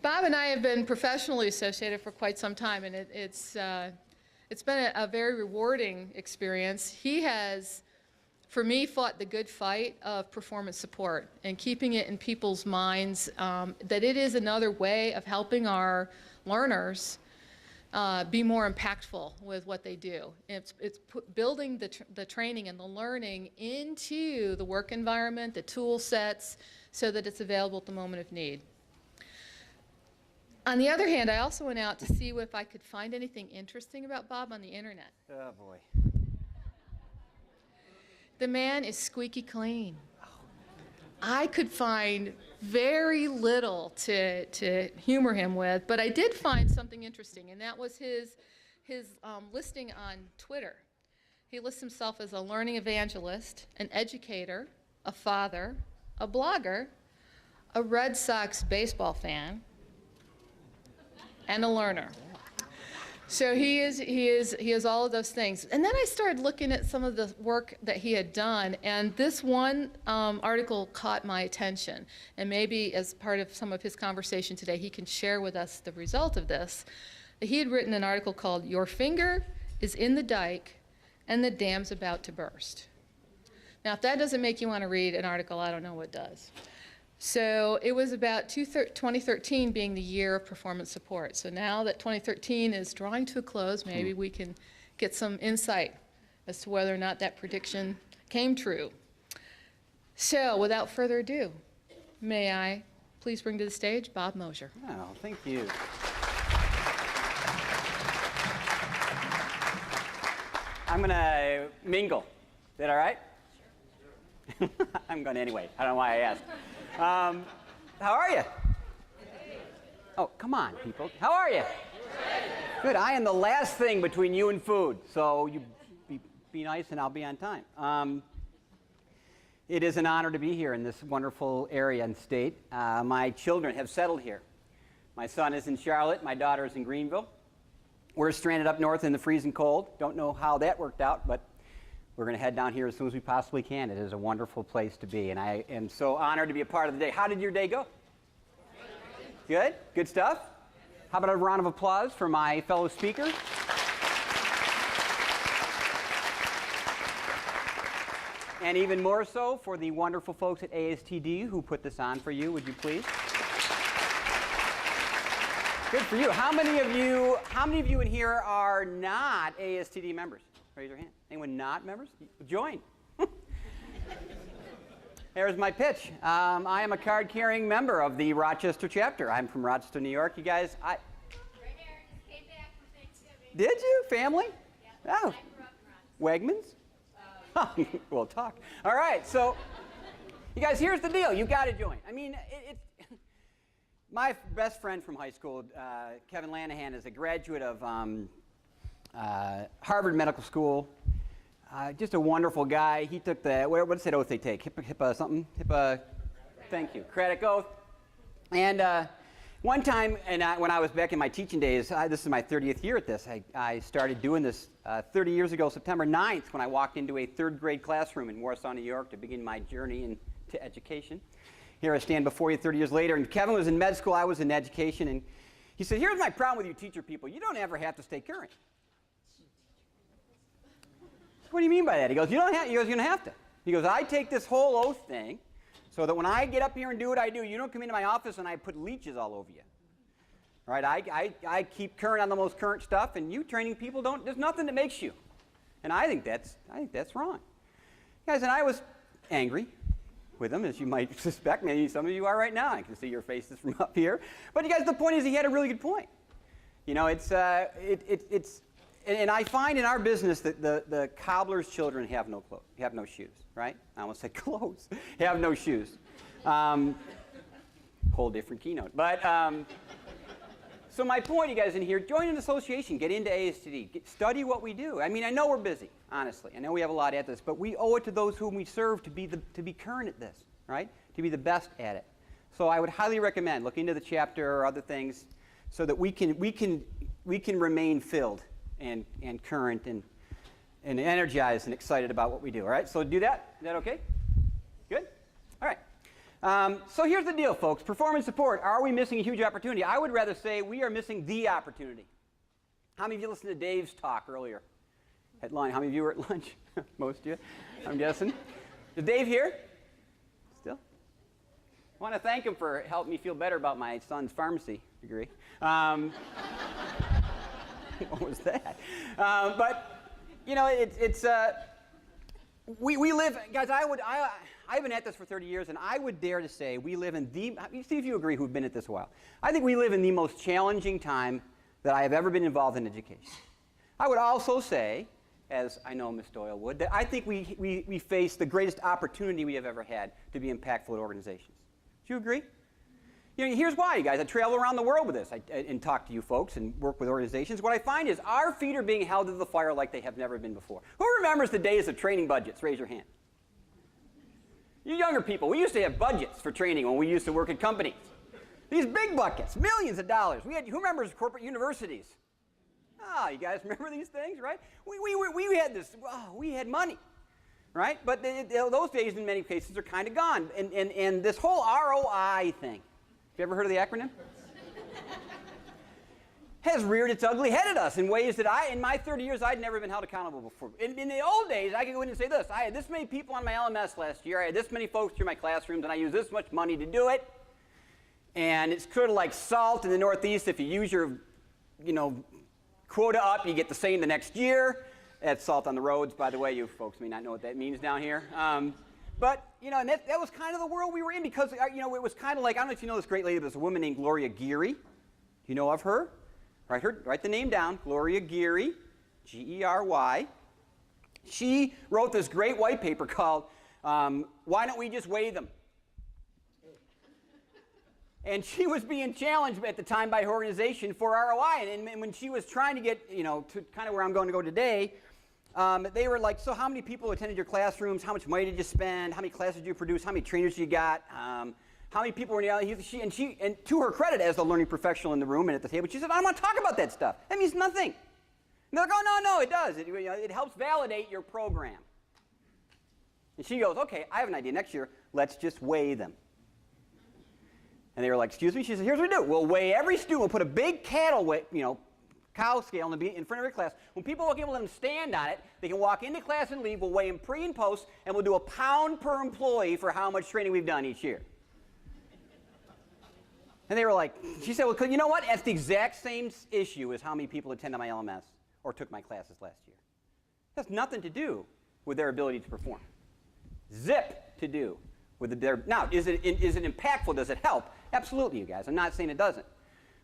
Bob and I have been professionally associated for quite some time, and it's been a very rewarding experience. He has, for me, fought the good fight of performance support and keeping it in people's minds that it is another way of helping our learners be more impactful with what they do. It's building the training and the learning into the work environment, the tool sets, so that it's available at the moment of need. On the other hand, I also went out to see if I could find anything interesting about Bob on the internet. Oh, boy. The man is squeaky clean. I could find very little to humor him with, but I did find something interesting, and that was his listing on Twitter. He lists himself as a learning evangelist, an educator, a father, a blogger, a Red Sox baseball fan, and a learner. So he is all of those things. And then I started looking at some of the work that he had done, and this one article caught my attention. And maybe as part of some of his conversation today, he can share with us the result of this. He had written an article called "Your Finger is in the Dike and the Dam's About to Burst." Now, if that doesn't make you want to read an article, I don't know what does. So it was about 2013 being the year of performance support. So now that 2013 is drawing to a close, maybe we can get some insight as to whether or not that prediction came true. So without further ado, may I please bring to the stage Bob Mosher. Oh, thank you. I'm going to mingle. Is that all right? Sure. I'm going to anyway. I don't know why I asked. How are you? Oh, come on, people. How are you? Good. I am the last thing between you and food, so you be nice and I'll be on time. It is an honor to be here in this wonderful area and state. My children have settled here. My son is in Charlotte. My daughter is in Greenville. We're stranded up north in the freezing cold. Don't know how that worked out, but we're going to head down here as soon as we possibly can. It is a wonderful place to be, and I am so honored to be a part of the day. How did your day go? Good? Good stuff? How about a round of applause for my fellow speaker? And even more so for the wonderful folks at ASTD who put this on for you. Would you please? Good for you. How many of you in here are not ASTD members? Raise your hand. Anyone not members? Join. There's my pitch. I am a card-carrying member of the Rochester chapter. I'm from Rochester, New York. You guys, Right here. Just came back from Thanksgiving. Did you? Family? Yeah. Oh. I grew up in Rochester. Wegmans? We'll talk. All right, so you guys, here's the deal. You got to join. I mean, my best friend from high school, Kevin Lanahan, is a graduate of Harvard Medical School. Just a wonderful guy. He took the, what's that oath they take? HIPAA something? HIPAA, thank you, Hippocratic oath. And one time, when I was back in my teaching days, this is my 30th year at this, I started doing this 30 years ago, September 9th, when I walked into a third grade classroom in Warsaw, New York to begin my journey into education. Here I stand before you 30 years later, and Kevin was in med school, I was in education, and he said, here's my problem with you teacher people, you don't ever have to stay current. What do you mean by that? He goes, you don't have, he goes, you don't have to. He goes, I take this whole oath thing so that when I get up here and do what I do, you don't come into my office and I put leeches all over you. Right? I keep current on the most current stuff, and you training people don't, there's nothing that makes you. And I think that's wrong. Guys, and I was angry with him, as you might suspect. Maybe some of you are right now. I can see your faces from up here. But you guys, the point is he had a really good point. You know, and I find in our business that the cobbler's children have no clothes, have no shoes, right? I almost said clothes, have no shoes. Whole different keynote. But so my point, you guys in here, join an association, get into ASTD, study what we do. I mean, I know we're busy, honestly. I know we have a lot at this, but we owe it to those whom we serve to be current at this, right? To be the best at it. So I would highly recommend looking into the chapter or other things so that we can remain filled and current and energized and excited about what we do. All right, so do that. Is that okay? Good? All right. So here's the deal, folks. Performance support. Are we missing a huge opportunity? I would rather say we are missing the opportunity. How many of you listened to Dave's talk earlier at lunch? How many of you were at lunch? Most of you, I'm guessing. Is Dave here? Still? I want to thank him for helping me feel better about my son's pharmacy degree. What was that? But, you know, we live, guys, I've been at this for 30 years, and I would dare to say we live in see if you agree who've been at this a while. I think we live in the most challenging time that I have ever been involved in education. I would also say, as I know Ms. Doyle would, that I think we face the greatest opportunity we have ever had to be impactful at organizations. Do you agree? You know, here's why, you guys. I travel around the world with this and talk to you folks and work with organizations. What I find is our feet are being held to the fire like they have never been before. Who remembers the days of training budgets? Raise your hand. You younger people, we used to have budgets for training when we used to work at companies. These big buckets, millions of dollars. Who remembers corporate universities? Oh, you guys remember these things, right? We had this, we had money, right? But those days in many cases are kind of gone. And this whole ROI thing, have you ever heard of the acronym? Has reared its ugly head at us in ways that in my 30 years, I'd never been held accountable before. In the old days, I could go in and say this. I had this many people on my LMS last year. I had this many folks through my classrooms, and I used this much money to do it. And it's sort of like salt in the Northeast. If you use your, quota up, you get the same the next year. That's salt on the roads, by the way. You folks may not know what that means down here. But, and that was kind of the world we were in because, it was kind of like, I don't know if you know this great lady, but there's a woman named Gloria Geary. Do you know of her? Write the name down, Gloria Geary, G-E-R-Y. She wrote this great white paper called, Why Don't We Just Weigh Them? And she was being challenged at the time by her organization for ROI. And when she was trying to get, to kind of where I'm going to go today, they were like, so how many people attended your classrooms? How much money did you spend? How many classes did you produce? How many trainers you got? How many people were in the and to her credit as the learning professional in the room and at the table, she said, I don't want to talk about that stuff. That means nothing. And they're like, oh, no, it does. It helps validate your program. And she goes, okay, I have an idea. Next year, let's just weigh them. And they were like, excuse me? She said, here's what we do. We'll weigh every student. We'll put a big cow scale in front of every class. When people walk in, we'll let them stand on it. They can walk into class and leave. We'll weigh them pre and post, and we'll do a pound per employee for how much training we've done each year. And they were like, she said, well, you know what? That's the exact same issue as how many people attended my LMS or took my classes last year. It has nothing to do with their ability to perform. Zip to do with their. Now, is it impactful? Does it help? Absolutely, you guys. I'm not saying it doesn't.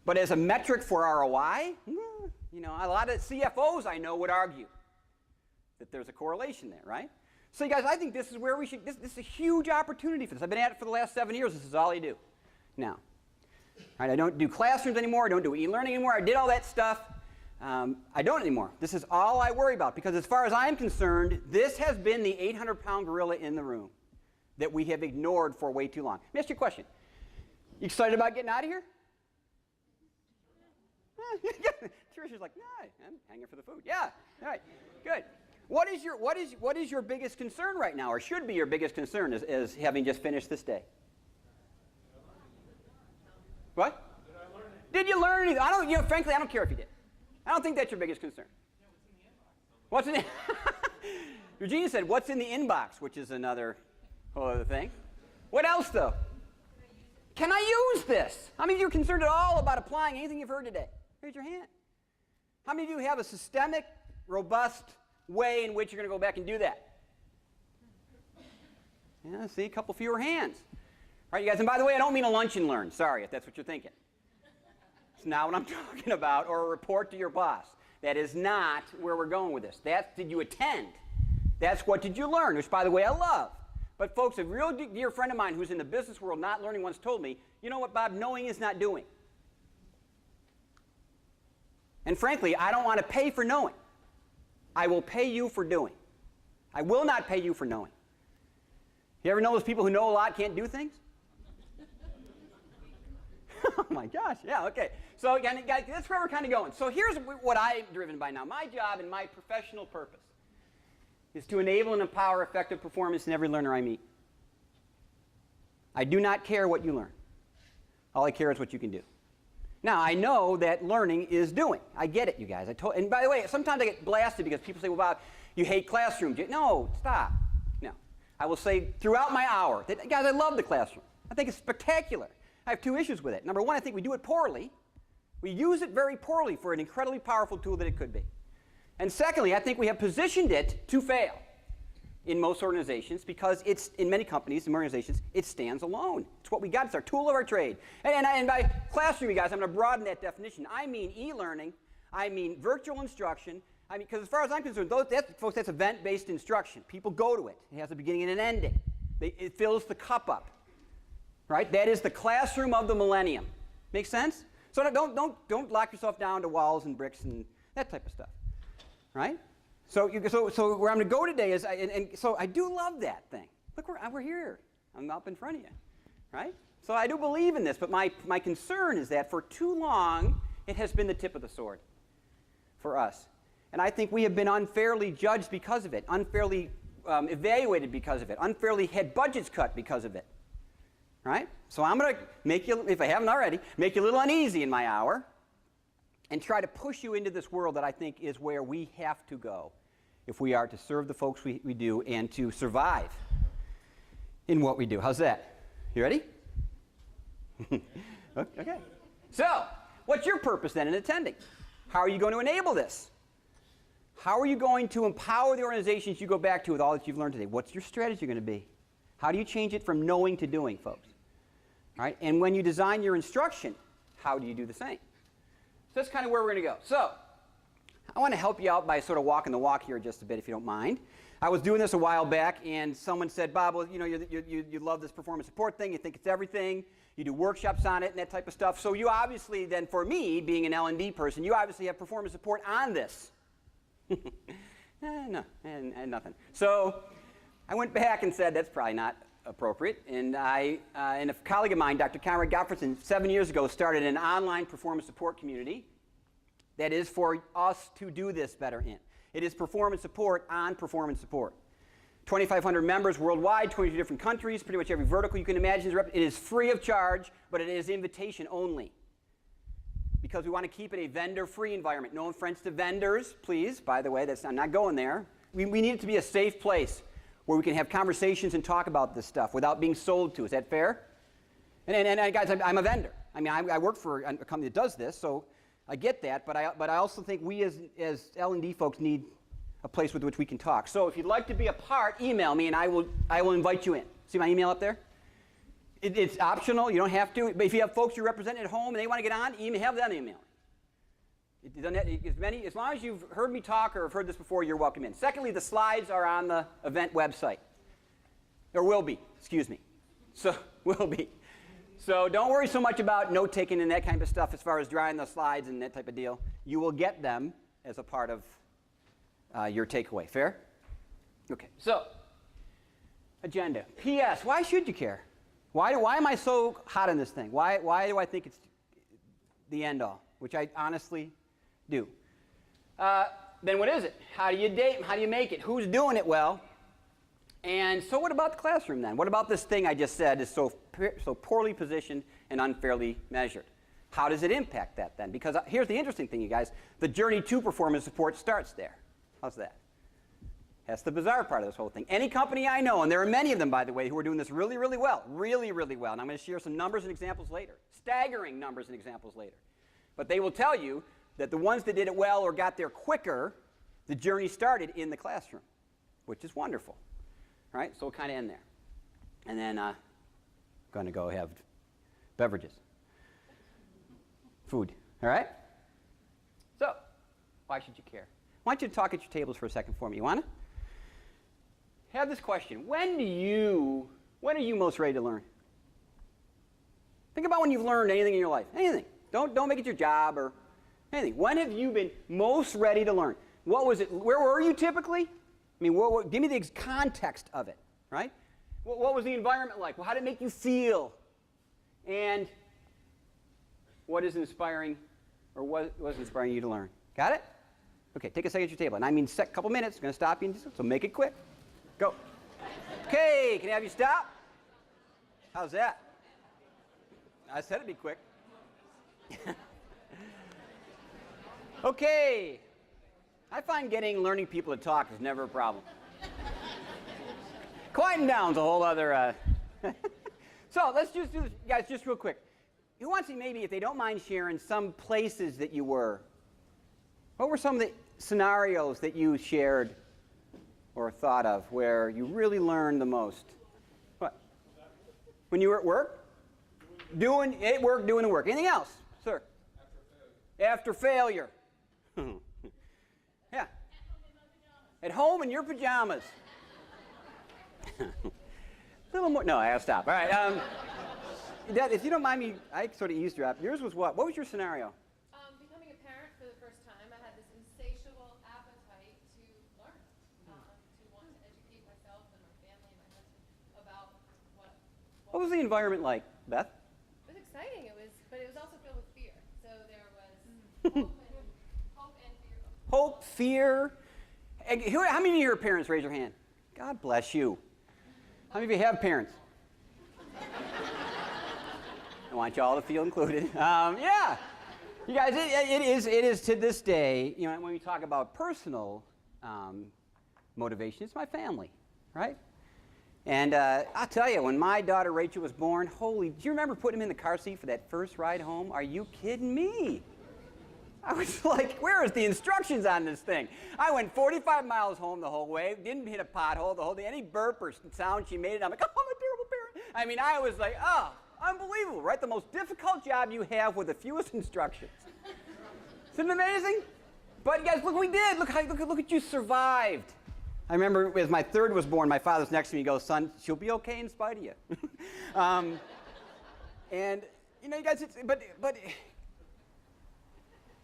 But as a metric for ROI, a lot of CFOs I know would argue that there's a correlation there, right? So, you guys, I think this is where we should. This is a huge opportunity for this. I've been at it for the last 7 years. This is all I do. Now. Right, I don't do classrooms anymore. I don't do e-learning anymore. I did all that stuff. I don't anymore. This is all I worry about because as far as I'm concerned, this has been the 800-pound gorilla in the room that we have ignored for way too long. Let me ask you a question. You excited about getting out of here? Teresa's like, no, I'm hanging for the food. Yeah, all right, good. What is your biggest concern right now, or should be your biggest concern as having just finished this day? What? Did you learn anything? Frankly, I don't care if you did. I don't think that's your biggest concern. What's in the Eugenia said, what's in the inbox, which is another whole other thing. What else, though? Can I use this? How many of you are concerned at all about applying anything you've heard today? Raise your hand. How many of you have a systemic, robust way in which you're going to go back and do that? Yeah, see, a couple fewer hands. All right, you guys, and by the way, I don't mean a lunch and learn. Sorry if that's what you're thinking. It's not what I'm talking about, or a report to your boss. That is not where we're going with this. That's did you attend? That's what did you learn, which, by the way, I love. But folks, a real dear friend of mine who's in the business world not learning once told me, you know what, Bob, knowing is not doing. And frankly, I don't want to pay for knowing. I will pay you for doing. I will not pay you for knowing. You ever know those people who know a lot can't do things? Oh my gosh, yeah, okay. So guys, that's where we're kind of going. So here's what I'm driven by now. My job and my professional purpose is to enable and empower effective performance in every learner I meet. I do not care what you learn. All I care is what you can do. Now, I know that learning is doing. I get it, you guys. And by the way, sometimes I get blasted because people say, well, Bob, you hate classrooms. No, stop. No. I will say throughout my hour that, guys, I love the classroom. I think it's spectacular. I have two issues with it. Number one, I think we do it poorly. We use it very poorly for an incredibly powerful tool that it could be. And secondly, I think we have positioned it to fail in most organizations because it's, in many companies and organizations, it stands alone. It's what we got. It's our tool of our trade. And by classroom, you guys, I'm going to broaden that definition. I mean e-learning. I mean virtual instruction. I mean, because as far as I'm concerned, folks, that's event-based instruction. People go to it. It has a beginning and an ending. It fills the cup up. Right? That is the classroom of the millennium. Make sense? So don't lock yourself down to walls and bricks and that type of stuff. Right? So where I'm going to go today is, so I do love that thing. Look, we're here. I'm up in front of you. Right? So I do believe in this, but my concern is that for too long, it has been the tip of the sword for us. And I think we have been unfairly judged because of it, unfairly evaluated because of it, unfairly had budgets cut because of it. Right? So I'm going to make you, if I haven't already, make you a little uneasy in my hour and try to push you into this world that I think is where we have to go if we are to serve the folks we do and to survive in what we do. How's that? You ready? Okay. So, what's your purpose then in attending? How are you going to enable this? How are you going to empower the organizations you go back to with all that you've learned today? What's your strategy going to be? How do you change it from knowing to doing, folks? All right? And when you design your instruction, how do you do the same? So that's kind of where we're going to go. So I want to help you out by sort of walking the walk here just a bit, if you don't mind. I was doing this a while back, and someone said, Bob, well, you know, you love this performance support thing. You think it's everything. You do workshops on it and that type of stuff. So you obviously then, for me, being an L&D person, you obviously have performance support on this. No, and nothing. So I went back and said, that's probably not appropriate. And and a colleague of mine, Dr. Conrad Gottfredson, 7 years ago, started an online performance support community that is for us to do this better in. It is performance support on performance support. 2,500 members worldwide, 22 different countries, pretty much every vertical you can imagine. It is free of charge, but it is invitation only. Because we want to keep it a vendor-free environment. No offense to vendors, please. By the way, I'm not going there. We need it to be a safe place where we can have conversations and talk about this stuff without being sold to. Is that fair? And guys, I'm a vendor. I mean, I work for a company that does this, so I get that. But I also think we as L&D folks need a place with which we can talk. So if you'd like to be a part, email me, and I will invite you in. See my email up there? It's optional. You don't have to. But if you have folks you represent at home and they want to get on, have them email me. As long as you've heard me talk or have heard this before, you're welcome in. Secondly, the slides are on the event website. Or will be, excuse me. So, will be. So don't worry so much about note-taking and that kind of stuff as far as drawing the slides and that type of deal. You will get them as a part of your takeaway. Fair? Okay. So, agenda. P.S. Why should you care? Why am I so hot on this thing? Why do I think it's the end-all? Which I honestly do. Then what is it? How do you date? How do you make it? Who's doing it well? And so what about the classroom then? What about this thing I just said is so poorly positioned and unfairly measured? How does it impact that then? Because here's the interesting thing, you guys. The journey to performance support starts there. How's that? That's the bizarre part of this whole thing. Any company I know, and there are many of them, by the way, who are doing this really, really well, really, really well, and I'm going to share some numbers and examples later, staggering numbers and examples later. But they will tell you that the ones that did it well or got there quicker, the journey started in the classroom, which is wonderful. Right? So we'll kind of end there. And then I'm going to go have beverages. Food. All right? So, why should you care? I want you to talk at your tables for a second for me. You want to? Have this question. When are you most ready to learn? Think about when you've learned anything in your life. Anything. Don't make it your job or anything. When have you been most ready to learn? What was it? Where were you typically? I mean, give me the context of it, right? What was the environment like? Well, how did it make you feel? And what is inspiring, or what was inspiring you to learn? Got it? Okay, take a second at your table. And I mean, a couple minutes. I'm going to stop you, so make it quick. Go. Okay, can I have you stop? How's that? I said it'd be quick. Okay. I find learning people to talk is never a problem. Quieting down's a whole other. So let's just do this, guys, just real quick. Who wants to maybe, if they don't mind sharing, some places that you were? What were some of the scenarios that you shared or thought of where you really learned the most? What? When you were at work? Doing the work. Anything else, sir? After failure. Yeah. At home in your pajamas. A little more. No, I have to stop. All right. Dad, if you don't mind me, I sort of eavesdropped. Yours was what? What was your scenario? Becoming a parent for the first time, I had this insatiable appetite to learn, to want to educate myself and my family and my husband about What was the environment like, Beth? It was exciting. But it was also filled with fear. So there was hope and fear. Hope, fear. How many of you are parents? Raise your hand. God bless you. How many of you have parents? I want you all to feel included. Yeah. You guys, it is to this day, when we talk about personal motivation, it's my family, right? And I'll tell you, when my daughter Rachel was born, do you remember putting him in the car seat for that first ride home? Are you kidding me? I was like, where is the instructions on this thing? I went 45 miles home the whole way, didn't hit a pothole the whole day. Any burp or sound, she made it. I'm like, oh, I'm a terrible parent. I mean, I was like, oh, unbelievable, right? The most difficult job you have with the fewest instructions. Isn't it amazing? But guys, look what we did. Look what you survived. I remember as my third was born, my father's next to me. He goes, son, she'll be okay in spite of you. And you guys, but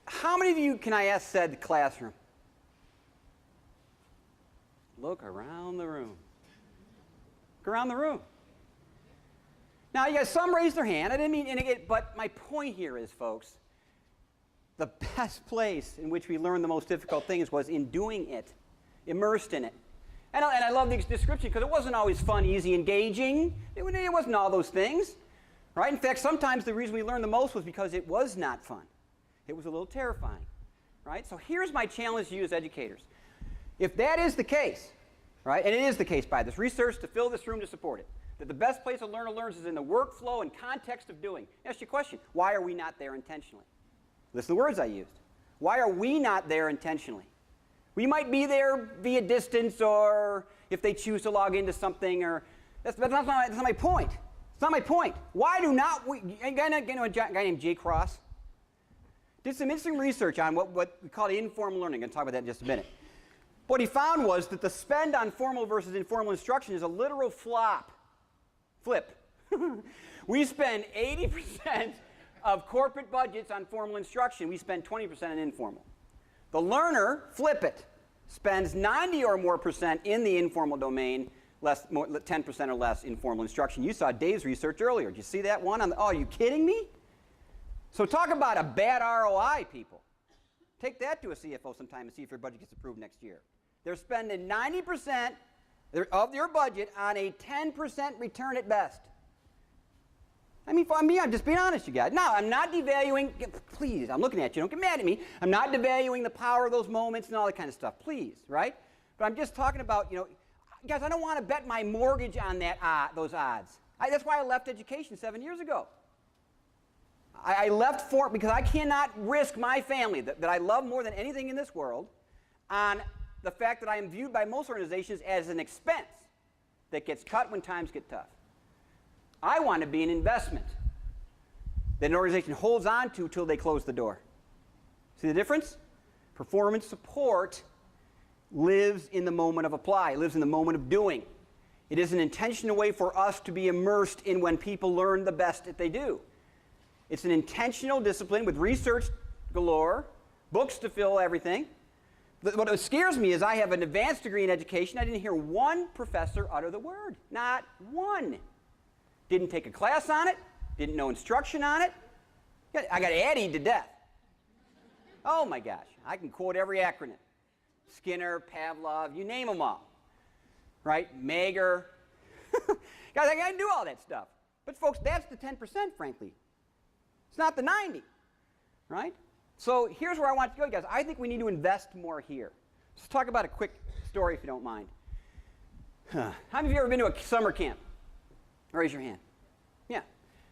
how many of you, can I ask, said classroom? Look around the room. Look around the room. Now, you guys, some raised their hand. I didn't mean, but my point here is, folks, the best place in which we learned the most difficult things was in doing it, immersed in it. And I love the description because it wasn't always fun, easy, engaging. It wasn't all those things, right? In fact, sometimes the reason we learned the most was because it was not fun. It was a little terrifying, right? So here's my challenge to you as educators. If that is the case, right, and it is the case by this research to fill this room to support it, that the best place a learner learns is in the workflow and context of doing. Ask you a question. Why are we not there intentionally? Listen to the words I used. Why are we not there intentionally? We might be there via distance or if they choose to log into something or that's not my point. It's not my point. Why do not we, a guy named Jay Cross did some interesting research on what we call informal learning. I'm going to talk about that in just a minute. What he found was that the spend on formal versus informal instruction is a literal flip. We spend 80% of corporate budgets on formal instruction. We spend 20% on informal. The learner, flip it, spends 90 or more % in the informal domain, 10% or less in formal instruction. You saw Dave's research earlier. Did you see that one? Oh, are you kidding me? So talk about a bad ROI, people. Take that to a CFO sometime and see if your budget gets approved next year. They're spending 90% of your budget on a 10% return at best. I mean, for me, I'm just being honest, you guys. Now, I'm not devaluing, please, I'm looking at you, don't get mad at me. I'm not devaluing the power of those moments and all that kind of stuff, please, right? But I'm just talking about, guys, I don't want to bet my mortgage on those odds. That's why I left education 7 years ago. I left because I cannot risk my family that I love more than anything in this world on the fact that I am viewed by most organizations as an expense that gets cut when times get tough. I want to be an investment that an organization holds on to till they close the door. See the difference? Performance support lives in the moment of apply, lives in the moment of doing. It is an intentional way for us to be immersed in when people learn the best that they do. It's an intentional discipline with research galore, books to fill everything. What scares me is I have an advanced degree in education. I didn't hear one professor utter the word. Not one. Didn't take a class on it. Didn't know instruction on it. I got Addied to death. Oh my gosh. I can quote every acronym. Skinner, Pavlov, you name them all. Right? Mager. Guys, I can do all that stuff. But folks, that's the 10%, frankly. It's not the 90, right? So here's where I want to go, guys. I think we need to invest more here. Let's talk about a quick story, if you don't mind. How many of you ever been to a summer camp? Raise your hand. Yeah.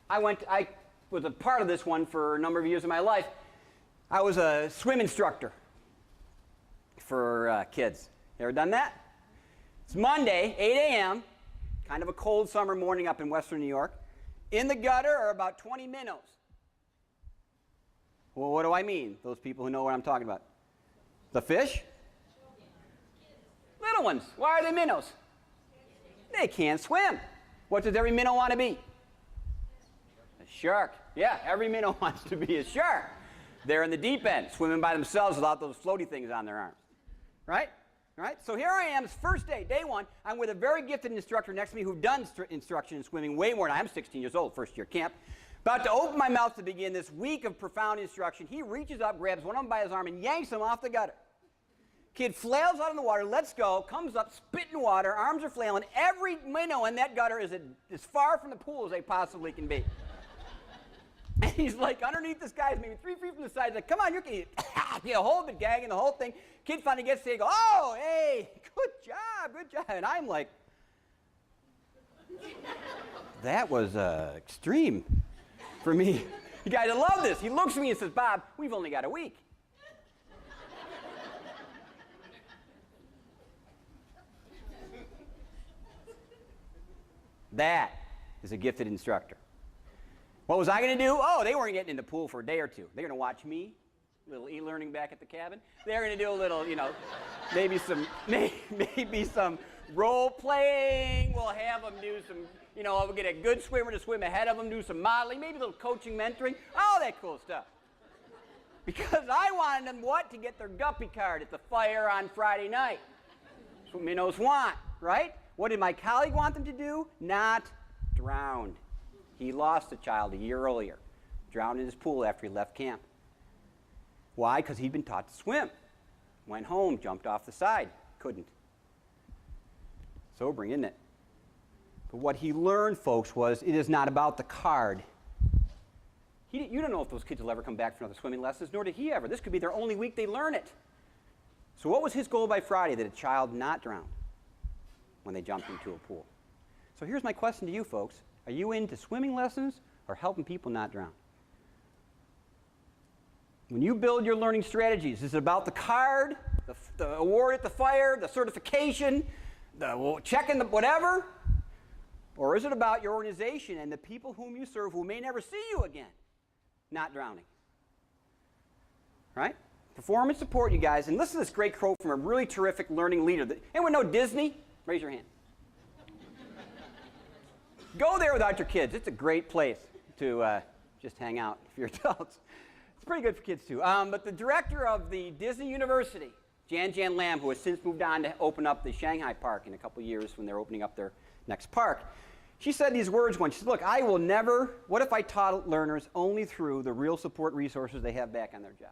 I was a part of this one for a number of years of my life. I was a swim instructor for kids. You ever done that? It's Monday, 8 a.m., kind of a cold summer morning up in western New York. In the gutter are about 20 minnows. Well, what do I mean? Those people who know what I'm talking about. The fish? Little ones. Why are they minnows? They can't swim. What does every minnow want to be? A shark. Yeah, every minnow wants to be a shark. They're in the deep end, swimming by themselves without those floaty things on their arms. Right? Right? So here I am, it's first day, day one. I'm with a very gifted instructor next to me who've done instruction in swimming way more than I am. I'm 16 years old, first year camp. About to open my mouth to begin this week of profound instruction. He reaches up, grabs one of them by his arm, and yanks him off the gutter. Kid flails out in the water, lets go, comes up, spit in water, arms are flailing. Every minnow in that gutter is as far from the pool as they possibly can be. And he's like underneath this guy's maybe 3 feet from the side. He's like, come on, you can get a hold of it, gagging the whole thing. Kid finally gets to it, go, oh, hey, good job. And I'm like, that was extreme for me. You guys, I love this. He looks at me and says, Bob, we've only got a week. That is a gifted instructor. What was I going to do? Oh, they weren't getting in the pool for a day or two. They're going to watch me, a little e-learning back at the cabin. They're going to do a little, maybe some role playing. We'll have them do some, we'll get a good swimmer to swim ahead of them, do some modeling, maybe a little coaching, mentoring, all that cool stuff. Because I wanted them, to get their guppy card at the fire on Friday night. That's what minnows want, right? What did my colleague want them to do? Not drown. He lost a child a year earlier, drowned in his pool after he left camp. Why? Because he'd been taught to swim. Went home, jumped off the side, couldn't. Sobering, isn't it? But what he learned, folks, was it is not about the card. You don't know if those kids will ever come back for another swimming lessons, nor did he ever. This could be their only week they learn it. So what was his goal by Friday? That a child not drown when they jumped into a pool. So here's my question to you, folks. Are you into swimming lessons or helping people not drown? When you build your learning strategies, is it about the card, the award at the fire, the certification, the checking the whatever? Or is it about your organization and the people whom you serve who may never see you again not drowning? Right? Performance support, you guys. And listen to this great quote from a really terrific learning leader. Anyone know Disney? Raise your hand. Go there without your kids. It's a great place to just hang out if you're adults. It's pretty good for kids, too. But the director of the Disney University, Jan Lam, who has since moved on to open up the Shanghai Park in a couple years when they're opening up their next park, she said these words once. She said, look, I will never, what if I taught learners only through the real support resources they have back on their job?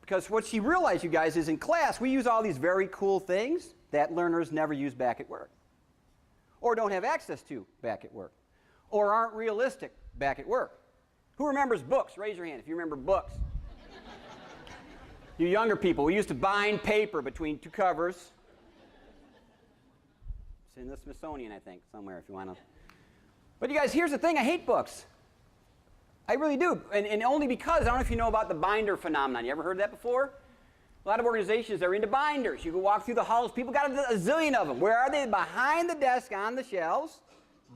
Because what she realized, you guys, is in class, we use all these very cool things that learners never use back at work, or don't have access to back at work, or aren't realistic back at work. Who remembers books? Raise your hand if you remember books. You younger people, we used to bind paper between two covers. It's in the Smithsonian, I think, somewhere if you want to. But you guys, here's the thing, I hate books. I really do, and only because, I don't know if you know about the binder phenomenon. You ever heard that before? A lot of organizations are into binders. You can walk through the halls, people got a zillion of them. Where are they? Behind the desk on the shelves,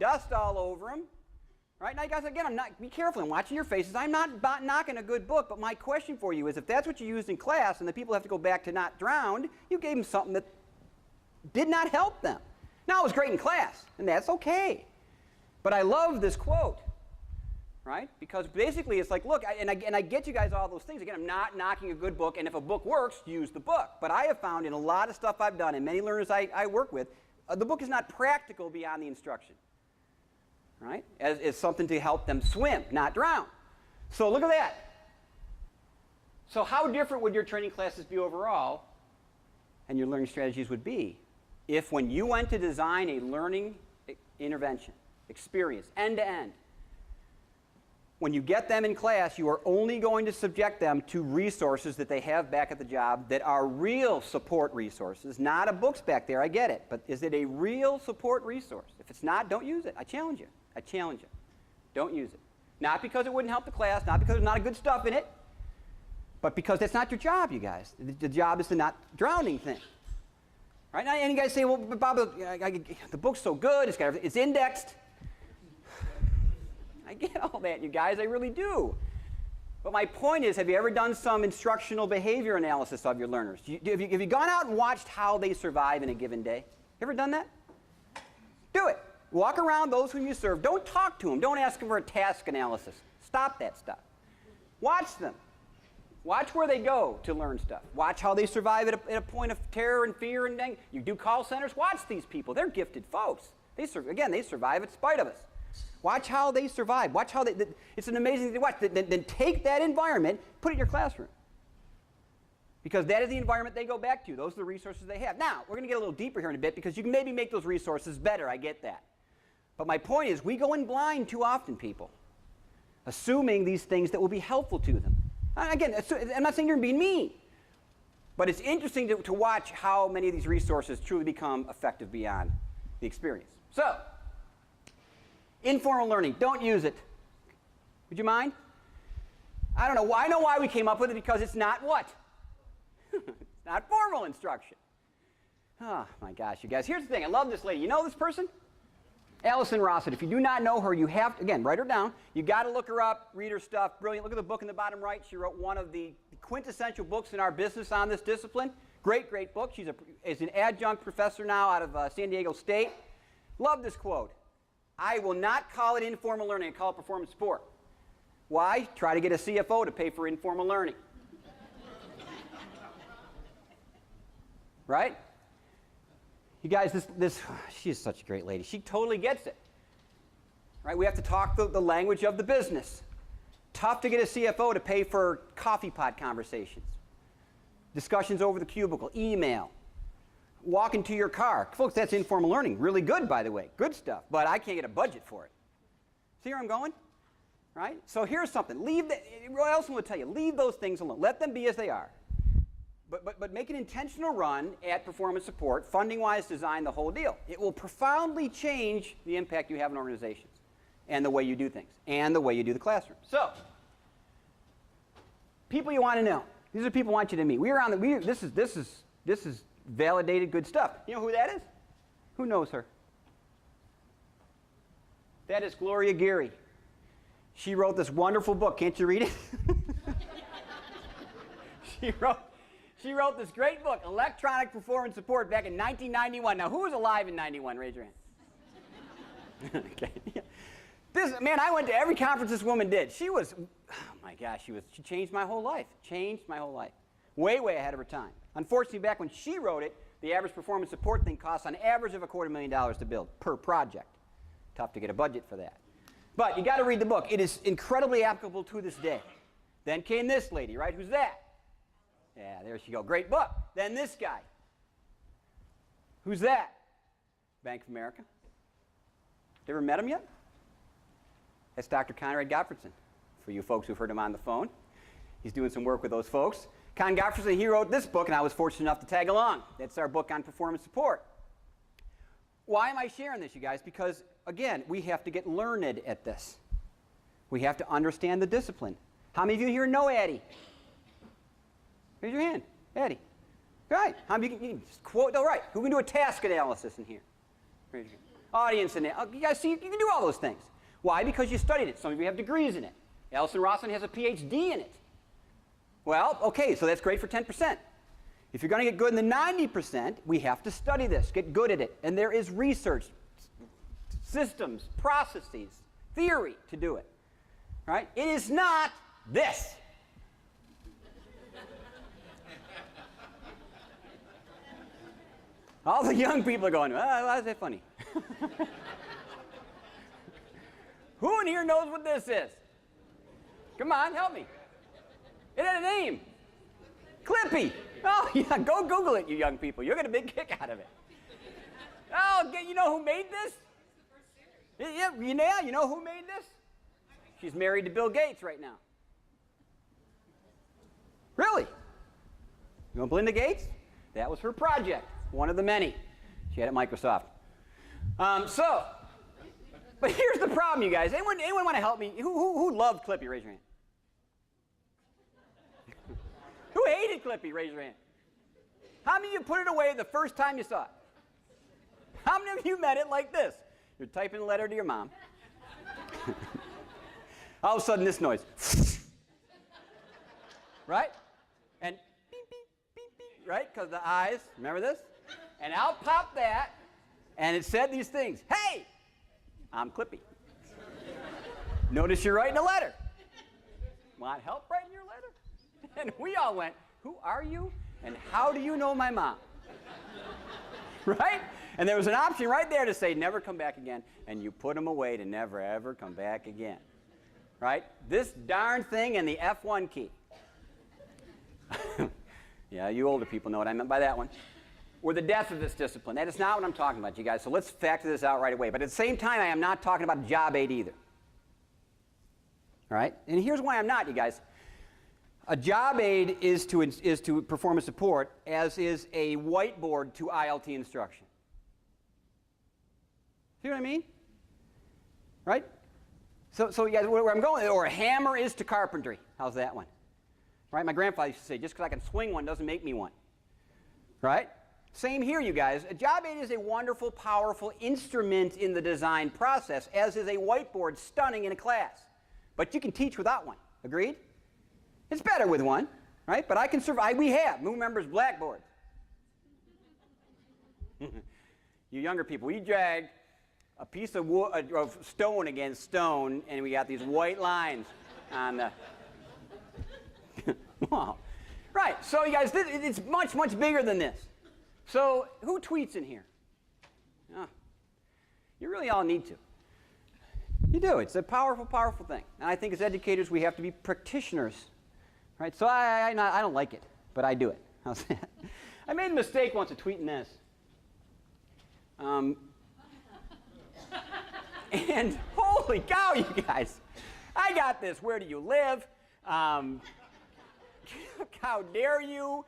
dust all over them. Right? Now, you guys, again, be careful, I'm watching your faces. I'm not knocking a good book, but my question for you is if that's what you used in class and the people have to go back to not drowned, you gave them something that did not help them. Now, it was great in class, and that's okay. But I love this quote. Right? Because basically it's like, look, and I get you guys all those things. Again, I'm not knocking a good book, and if a book works, use the book. But I have found in a lot of stuff I've done, and many learners I work with, the book is not practical beyond the instruction. Right? As something to help them swim, not drown. So look at that. So how different would your training classes be overall, and your learning strategies would be, if when you went to design a learning intervention, experience, end to end, when you get them in class, you are only going to subject them to resources that they have back at the job that are real support resources, not a books back there, I get it, but is it a real support resource? If it's not, don't use it. I challenge you. I challenge you. Don't use it. Not because it wouldn't help the class, not because there's not good stuff in it, but because that's not your job, you guys. The job is the not drowning thing. Right? Now, and you guys say, well, Bob, the book's so good, it's indexed. I get all that, you guys, I really do. But my point is, have you ever done some instructional behavior analysis of your learners? Have you gone out and watched how they survive in a given day? You ever done that? Do it. Walk around those whom you serve. Don't talk to them. Don't ask them for a task analysis. Stop that stuff. Watch them. Watch where they go to learn stuff. Watch how they survive at a point of terror and fear. And you do call centers. Watch these people. They're gifted folks. They survive in spite of us. Watch how they survive. Watch how it's an amazing thing to watch. Then take that environment, put it in your classroom. Because that is the environment they go back to. Those are the resources they have. Now, we're going to get a little deeper here in a bit because you can maybe make those resources better. I get that. But my point is, we go in blind too often, people, assuming these things that will be helpful to them. Again, I'm not saying you're being mean, but it's interesting to watch how many of these resources truly become effective beyond the experience. So, informal learning, don't use it. Would you mind? I don't know. I know why we came up with it, because it's not what? It's not formal instruction. Oh, my gosh, you guys. Here's the thing. I love this lady. You know this person? Allison Rossett. If you do not know her, you have to, again, write her down. You've got to look her up, read her stuff. Brilliant. Look at the book in the bottom right. She wrote one of the quintessential books in our business on this discipline. Great, great book. She's an adjunct professor now out of San Diego State. Love this quote. I will not call it informal learning. I call it performance support. Why? Try to get a CFO to pay for informal learning. Right? You guys, she's such a great lady. She totally gets it. Right? We have to talk the language of the business. Tough to get a CFO to pay for coffee pot conversations, discussions over the cubicle, email, walk into your car. Folks, that's informal learning. Really good, by the way. Good stuff. But I can't get a budget for it. See where I'm going? Right? So here's something. What else will tell you? Leave those things alone. Let them be as they are. But make an intentional run at performance support, funding-wise, design the whole deal. It will profoundly change the impact you have in organizations and the way you do things and the way you do the classroom. So, people you want to know. These are people who want you to meet. This is validated good stuff. You know who that is? Who knows her? That is Gloria Geary. She wrote this wonderful book. Can't you read it? She wrote this great book, Electronic Performance Support, back in 1991. Now, who was alive in 91? Raise your hand. Okay. Man, I went to every conference this woman did. She was, oh my gosh, she changed my whole life. Changed my whole life. Way, way ahead of her time. Unfortunately, back when she wrote it, the average performance support thing costs on average of $250,000 to build per project. Tough to get a budget for that. But you got to read the book. It is incredibly applicable to this day. Then came this lady, right? Who's that? Yeah, there she go. Great book. Then this guy. Who's that? Bank of America. You ever met him yet? That's Dr. Conrad Gottfredson, for you folks who've heard him on the phone. He's doing some work with those folks. Con Gottfredson, he wrote this book, and I was fortunate enough to tag along. That's our book on performance support. Why am I sharing this, you guys? Because, again, we have to get learned at this. We have to understand the discipline. How many of you here know Addie? Raise your hand. Addie. Right. How many of you can just quote? All right. Who can do a task analysis in here? Raise your hand. Audience analysis. You guys see, you can do all those things. Why? Because you studied it. Some of you have degrees in it. Allison Rossman has a PhD in it. Well, okay, so that's great for 10%. If you're going to get good in the 90%, we have to study this, get good at it. And there is research, systems, processes, theory to do it. Right? It is not this. All the young people are going, why is that funny? Who in here knows what this is? Come on, help me. It had a name. Clippy. Oh, yeah, go Google it, you young people. You'll get a big kick out of it. Oh, you know who made this? Yeah, you know who made this? She's married to Bill Gates right now. Really? You know Belinda Gates? That was her project, one of the many she had at Microsoft. But here's the problem, you guys. Anyone want to help me? Who loved Clippy? Raise your hand. Who hated Clippy? Raise your hand. How many of you put it away the first time you saw it? How many of you met it like this? You're typing a letter to your mom. All of a sudden, this noise. Right? And beep, beep, beep, beep, right? Because the eyes, remember this? And out popped that, and it said these things. Hey, I'm Clippy. Notice you're writing a letter. Want help writing your letter? And we all went, who are you? And how do you know my mom? Right? And there was an option right there to say, never come back again. And you put them away to never, ever come back again. Right? This darn thing and the F1 key. Yeah, you older people know what I meant by that one. Were the death of this discipline. That is not what I'm talking about, you guys. So let's factor this out right away. But at the same time, I am not talking about a job aid either. All right? And here's why I'm not, you guys. A job aid is to performance support, as is a whiteboard to ILT instruction. See what I mean? Right? So you guys, where I'm going, or a hammer is to carpentry. How's that one? Right? My grandfather used to say, just because I can swing one doesn't make me one. Right? Same here, you guys. A job aid is a wonderful, powerful instrument in the design process, as is a whiteboard stunning in a class. But you can teach without one. Agreed? It's better with one, right? But I can survive. We have. Who remembers blackboards? You younger people, we dragged a piece of wood, of stone against stone, and we got these white lines on the wall. Right. So, you guys, it's much, much bigger than this. So, who tweets in here? Oh, you really all need to. You do. It's a powerful, powerful thing. And I think as educators, we have to be practitioners. Right? So I don't like it, but I do it. How's that? I made a mistake once of tweeting this. And holy cow, you guys. I got this. Where do you live? How dare you?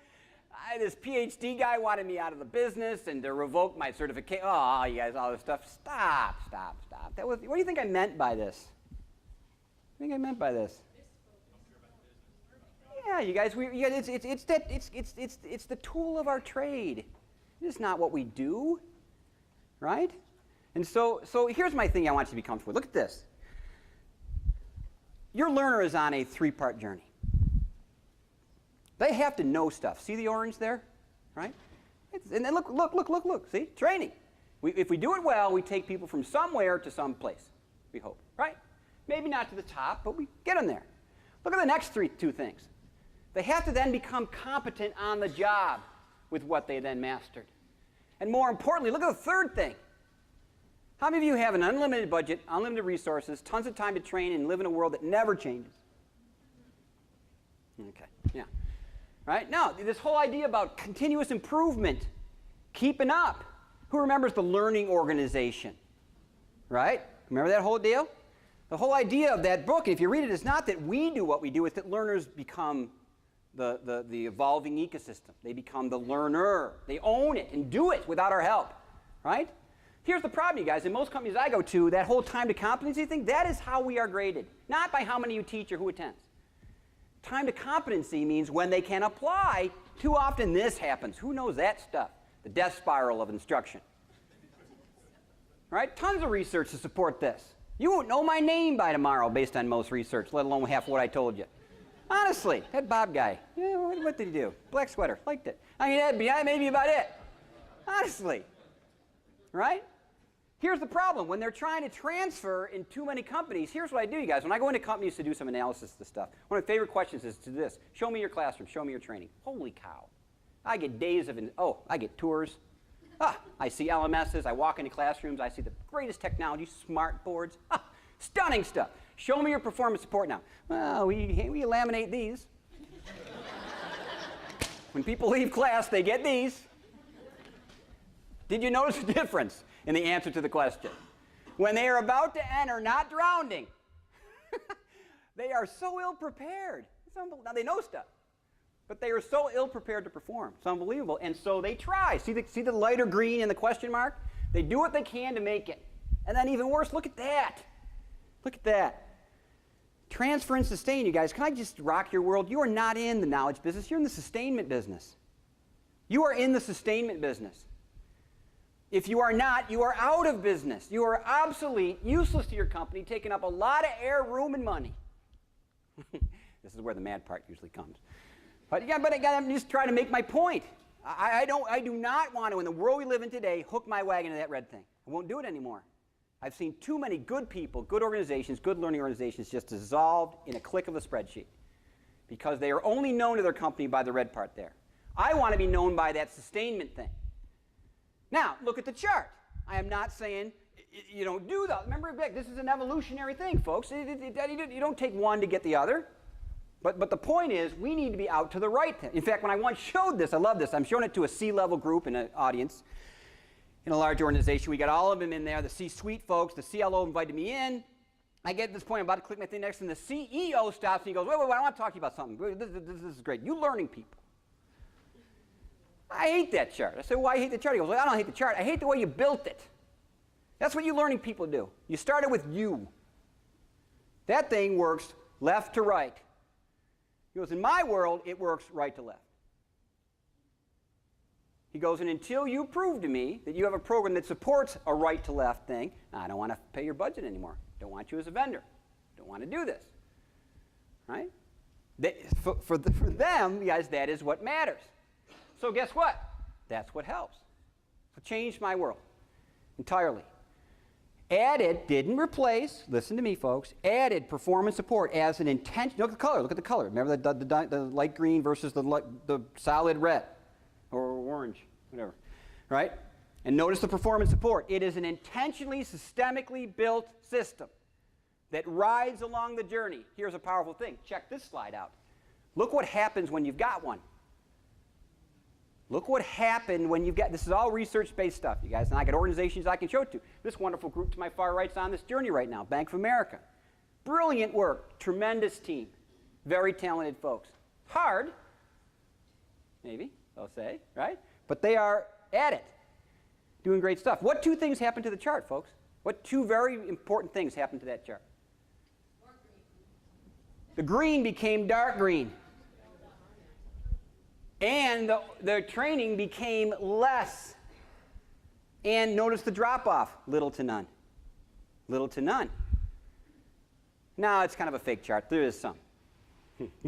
This PhD guy wanted me out of the business and to revoke my certification. Oh, you guys, all this stuff. Stop. What do you think I meant by this? What do you think I meant by this? Yeah, you guys, it's the tool of our trade. It's not what we do, right? And so here's my thing I want you to be comfortable with. Look at this. Your learner is on a 3-part journey. They have to know stuff. See the orange there, right? And then look. See, training. If we do it well, we take people from somewhere to some place. We hope, right? Maybe not to the top, but we get them there. Look at the next two things. They have to then become competent on the job with what they then mastered. And more importantly, look at the third thing. How many of you have an unlimited budget, unlimited resources, tons of time to train, and live in a world that never changes? Okay, yeah. Right? Now, this whole idea about continuous improvement, keeping up. Who remembers the learning organization? Right? Remember that whole deal? The whole idea of that book, if you read it, is not that we do what we do, it's that learners become the evolving ecosystem. They become the learner. They own it and do it without our help. Right? Here's the problem, you guys. In most companies I go to, that whole time to competency thing, that is how we are graded. Not by how many you teach or who attends. Time to competency means when they can apply. Too often this happens. Who knows that stuff? The death spiral of instruction. Right? Tons of research to support this. You won't know my name by tomorrow based on most research, let alone half what I told you. Honestly, that Bob guy, yeah, what did he do? Black sweater, liked it. I mean, that may be about it. Honestly. Right? Here's the problem. When they're trying to transfer in too many companies, here's what I do, you guys. When I go into companies to do some analysis of this stuff, one of my favorite questions is to this. Show me your classroom. Show me your training. Holy cow. I get days of, I get tours. I see LMSs. I walk into classrooms. I see the greatest technology, smart boards. Stunning stuff. Show me your performance support now. Well, we laminate these. When people leave class, they get these. Did you notice the difference in the answer to the question? When they are about to enter, not drowning, they are so ill-prepared. Now, they know stuff, but they are so ill-prepared to perform. It's unbelievable. And so they try. See the lighter green in the question mark? They do what they can to make it. And then even worse, look at that. Look at that. Transfer and sustain, you guys. Can I just rock your world? You are not in the knowledge business. You're in the sustainment business. You are in the sustainment business. If you are not, you are out of business. You are obsolete, useless to your company, taking up a lot of air, room, and money. This is where the mad part usually comes. But again, I'm just trying to make my point. I do not want to, in the world we live in today, hook my wagon to that red thing. I won't do it anymore. I've seen too many good people, good organizations, good learning organizations just dissolved in a click of a spreadsheet because they are only known to their company by the red part there. I want to be known by that sustainment thing. Now, look at the chart. I am not saying you don't do that. Remember, this is an evolutionary thing, folks. You don't take one to get the other. But the point is, we need to be out to the right. In fact, when I once showed this, I love this. I'm showing it to a C-level group in an audience in a large organization. We got all of them in there, the C-suite folks. The CLO invited me in. I get to this point, I'm about to click my thing next, and the CEO stops and he goes, wait, I want to talk to you about something. This is great. You learning people. I hate that chart. I said, why do you hate the chart? He goes, well, I don't hate the chart. I hate the way you built it. That's what you learning people do. You started with you. That thing works left to right. He goes, in my world, it works right to left. He goes, and until you prove to me that you have a program that supports a right to left thing, I don't want to pay your budget anymore. Don't want you as a vendor. Don't want to do this. Right? For them, guys, that is what matters. So guess what? That's what helps. So changed my world entirely. Added, didn't replace, listen to me, folks, added performance support as an intention. Look at the color. Look at the color. Remember the light green versus the solid red or orange, whatever, right? And notice the performance support. It is an intentionally, systemically built system that rides along the journey. Here's a powerful thing. Check this slide out. Look what happens when you've got one. Look what happened when you've got, this is all research-based stuff, you guys, and I got organizations I can show it to. This wonderful group to my far right's on this journey right now, Bank of America. Brilliant work, tremendous team, very talented folks. Hard, maybe, they'll say, right? But they are at it, doing great stuff. What two things happened to the chart, folks? What two very important things happened to that chart? The green became dark green. And the training became less. And notice the drop-off, little to none. Little to none. Now, it's kind of a fake chart. There is some.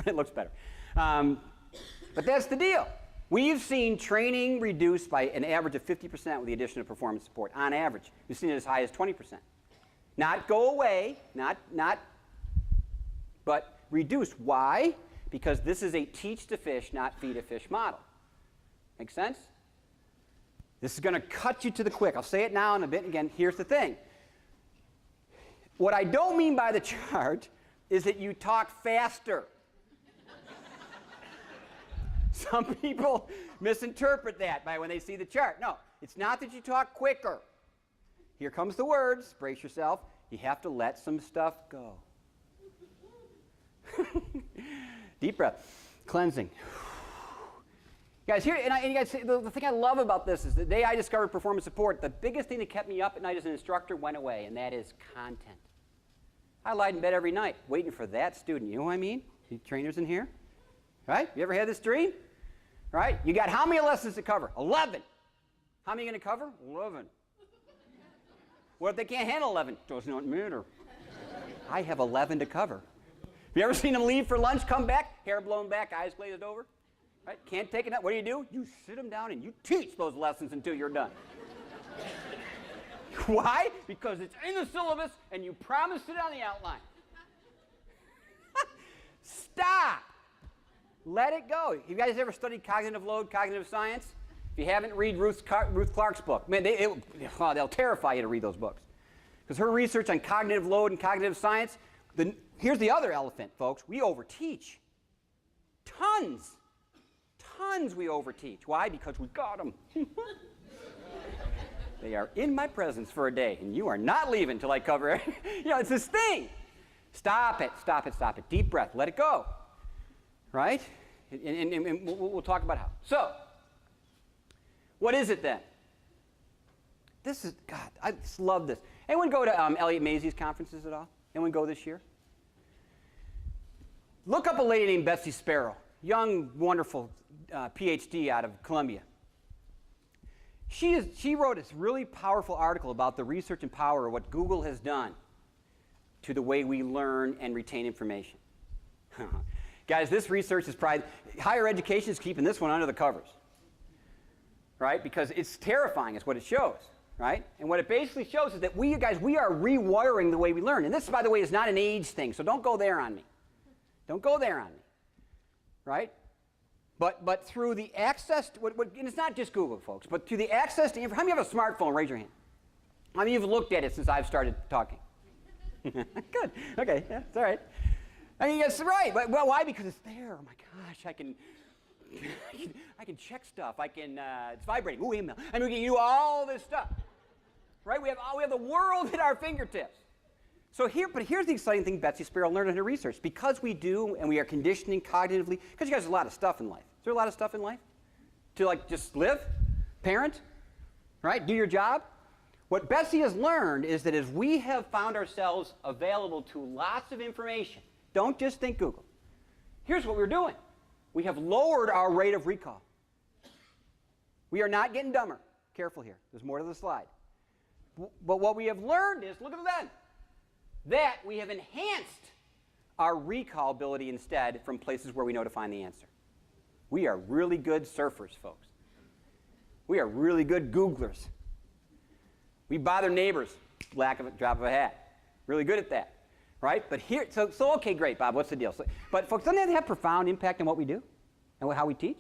It looks better. But that's the deal. We've seen training reduced by an average of 50% with the addition of performance support, on average. We've seen it as high as 20%. Not go away, but reduced. Why? Because this is a teach to fish, not feed a fish model. Make sense? This is going to cut you to the quick. I'll say it now and a bit. Again, here's the thing. What I don't mean by the chart is that you talk faster. Some people misinterpret that by when they see the chart. No, it's not that you talk quicker. Here comes the words. Brace yourself. You have to let some stuff go. Deep breath. Cleansing. Guys, here, and you guys, the thing I love about this is the day I discovered performance support, the biggest thing that kept me up at night as an instructor went away, and that is content. I lied in bed every night waiting for that student. You know what I mean? You trainers in here? Right? You ever had this dream? Right? You got how many lessons to cover? 11. How many are you going to cover? 11. What if they can't handle 11? Does not matter. I have 11 to cover. Have you ever seen them leave for lunch, come back, hair blown back, eyes glazed over? Right? Can't take it out. What do? You sit them down and you teach those lessons until you're done. Why? Because it's in the syllabus and you promised it on the outline. Stop. Let it go. You guys ever studied cognitive load, cognitive science? If you haven't, read Ruth Clark's book. Man, they'll terrify you to read those books. Because her research on cognitive load and cognitive science, here's the other elephant, folks. We overteach. Tons we overteach. Why? Because we got them. They are in my presence for a day, and you are not leaving till I cover it. It's this thing. Stop it, stop it, stop it. Deep breath, let it go. Right? And we'll talk about how. So, what is it then? This is, God, I just love this. Anyone go to Elliot Maisie's conferences at all? Anyone go this year? Look up a lady named Betsy Sparrow, young, wonderful PhD out of Columbia. She wrote this really powerful article about the research and power of what Google has done to the way we learn and retain information. Guys, this research is probably, higher education is keeping this one under the covers, right? Because it's terrifying is what it shows, right? And what it basically shows is that we are rewiring the way we learn. And this, by the way, is not an age thing, so don't go there on me. Don't go there on me, right? But through the access, and it's not just Google, folks, but through the access to information. How many have a smartphone? Raise your hand. How many of you have looked at it since I've started talking? Good. Okay. Yeah, it's all right. I mean, that's right. Well, why? Because it's there. Oh my gosh, I can check stuff. It's vibrating. Ooh, email. And we can do all this stuff. Right? We have the world at our fingertips. So here's the exciting thing Betsy Sparrow learned in her research. Because we do, and we are conditioning cognitively, because you guys have a lot of stuff in life. Is there a lot of stuff in life? To just live, parent, right? Do your job? What Betsy has learned is that as we have found ourselves available to lots of information, don't just think Google. Here's what we're doing. We have lowered our rate of recall. We are not getting dumber. Careful here. There's more to the slide. But what we have learned is, look at that, that we have enhanced our recall ability instead from places where we know to find the answer. We are really good surfers, folks. We are really good Googlers. We bother neighbors, drop of a hat. Really good at that, right? But here, so okay, great, Bob, what's the deal? But folks, doesn't that have profound impact on what we do and how we teach?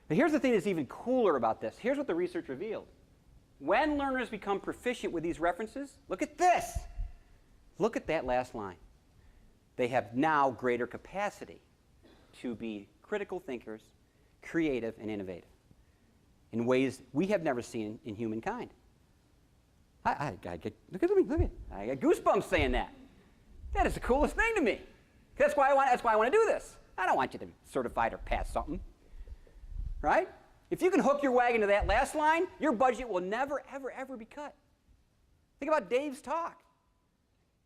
But here's the thing that's even cooler about this. Here's what the research revealed. When learners become proficient with these references, look at this. Look at that last line. They have now greater capacity to be critical thinkers, creative, and innovative in ways we have never seen in humankind. Look at me, look at it. I got goosebumps saying that. That is the coolest thing to me. That's why I want to do this. I don't want you to be certified or pass something, right? If you can hook your wagon to that last line, your budget will never, ever, ever be cut. Think about Dave's talk.